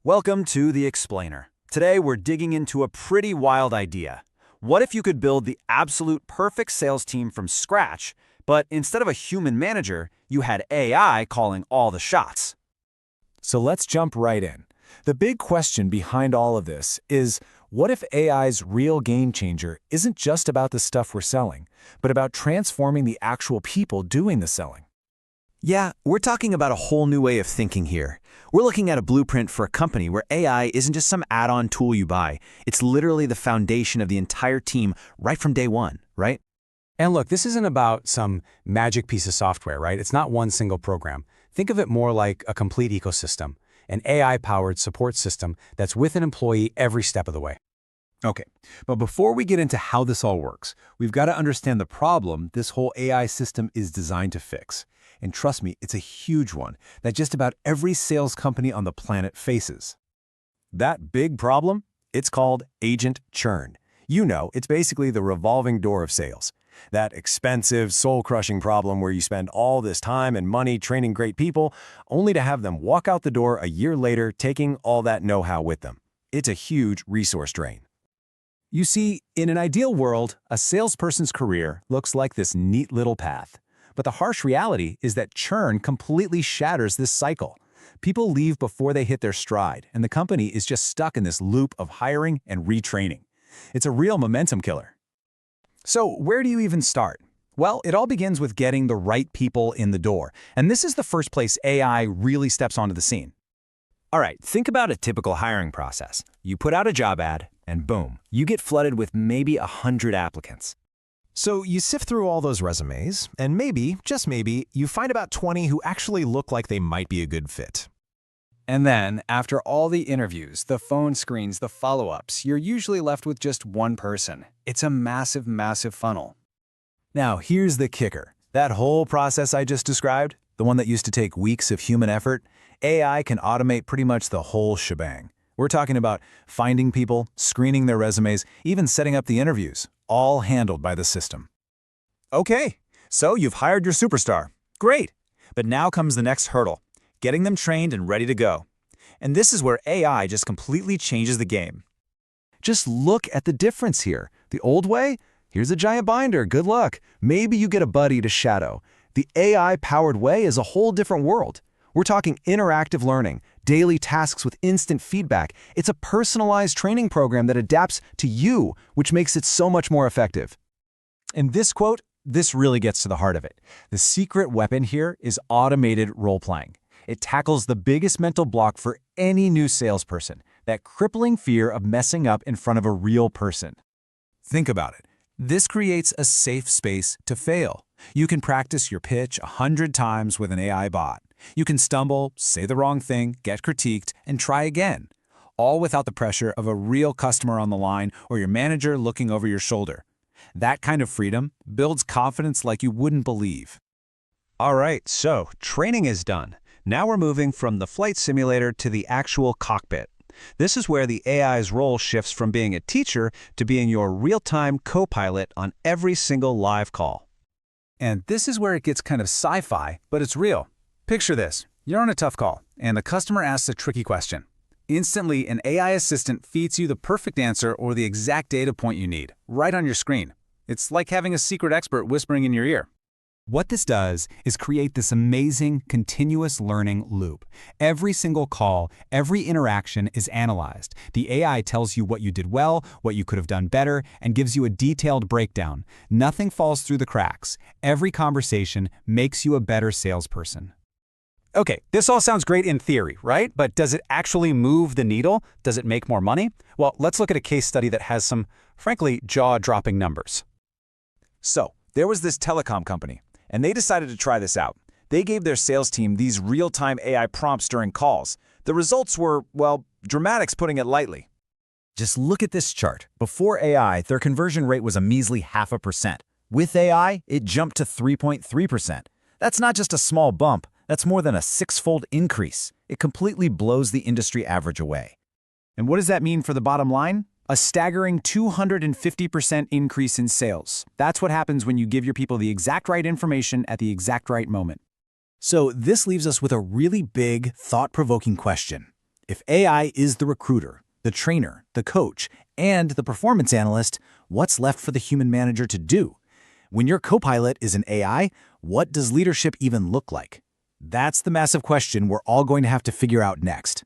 Welcome to The Explainer. Today we're digging into a pretty wild idea. What if you could build the absolute perfect sales team from scratch, but instead of a human manager, you had AI calling all the shots? So let's jump right in. The big question behind all of this is, what if AI's real game changer isn't just about the stuff we're selling, but about transforming the actual people doing the selling? Yeah, we're talking about a whole new way of thinking here. We're looking at a blueprint for a company where AI isn't just some add-on tool you buy. It's literally the foundation of the entire team right from day one, right? And look, this isn't about some magic piece of software, right? It's not one single program. Think of it more like a complete ecosystem, an AI-powered support system that's with an employee every step of the way. Okay, but before we get into how this all works, we've got to understand the problem this whole AI system is designed to fix. And trust me, it's a huge one that just about every sales company on the planet faces. That big problem? It's called agent churn. You know, it's basically the revolving door of sales. That expensive, soul-crushing problem where you spend all this time and money training great people, only to have them walk out the door a year later taking all that know-how with them. It's a huge resource drain. You see, in an ideal world, a salesperson's career looks like this neat little path. But the harsh reality is that churn completely shatters this cycle. People leave before they hit their stride, and the company is just stuck in this loop of hiring and retraining. It's a real momentum killer. So where do you even start? Well, it all begins with getting the right people in the door, and this is the first place AI really steps onto the scene. All right, think about a typical hiring process. You put out a job ad, and boom, you get flooded with maybe 100 applicants. So you sift through all those resumes, and maybe, just maybe, you find about 20 who actually look like they might be a good fit. And then, after all the interviews, the phone screens, the follow-ups, you're usually left with just one person. It's a massive, massive funnel. Now, here's the kicker. That whole process I just described, the one that used to take weeks of human effort, AI can automate pretty much the whole shebang. We're talking about finding people, screening their resumes, even setting up the interviews, all handled by the system. Okay, so you've hired your superstar. Great. But now comes the next hurdle, getting them trained and ready to go. And this is where AI just completely changes the game. Just look at the difference here. The old way? Here's a giant binder, good luck. Maybe you get a buddy to shadow. The AI-powered way is a whole different world. We're talking interactive learning, daily tasks with instant feedback. It's a personalized training program that adapts to you, which makes it so much more effective. In this quote, this really gets to the heart of it. The secret weapon here is automated role-playing. It tackles the biggest mental block for any new salesperson, that crippling fear of messing up in front of a real person. Think about it. This creates a safe space to fail. You can practice your pitch 100 times with an AI bot. You can stumble, say the wrong thing, get critiqued, and try again, all without the pressure of a real customer on the line or your manager looking over your shoulder. That kind of freedom builds confidence like you wouldn't believe. All right, so training is done. Now we're moving from the flight simulator to the actual cockpit. This is where the AI's role shifts from being a teacher to being your real-time co-pilot on every single live call. And this is where it gets kind of sci-fi, but it's real. Picture this. You're on a tough call, and the customer asks a tricky question. Instantly, an AI assistant feeds you the perfect answer or the exact data point you need, right on your screen. It's like having a secret expert whispering in your ear. What this does is create this amazing, continuous learning loop. Every single call, every interaction is analyzed. The AI tells you what you did well, what you could have done better, and gives you a detailed breakdown. Nothing falls through the cracks. Every conversation makes you a better salesperson. Okay, this all sounds great in theory, right? But does it actually move the needle? Does it make more money? Well, let's look at a case study that has some, frankly, jaw-dropping numbers. So, there was this telecom company, and they decided to try this out. They gave their sales team these real-time AI prompts during calls. The results were, well, dramatic's putting it lightly. Just look at this chart. Before AI, their conversion rate was a measly 0.5%. With AI, it jumped to 3.3%. That's not just a small bump. That's more than a 6-fold increase. It completely blows the industry average away. And what does that mean for the bottom line? A staggering 250% increase in sales. That's what happens when you give your people the exact right information at the exact right moment. So this leaves us with a really big, thought-provoking question. If AI is the recruiter, the trainer, the coach, and the performance analyst, what's left for the human manager to do? When your co-pilot is an AI, what does leadership even look like? That's the massive question we're all going to have to figure out next.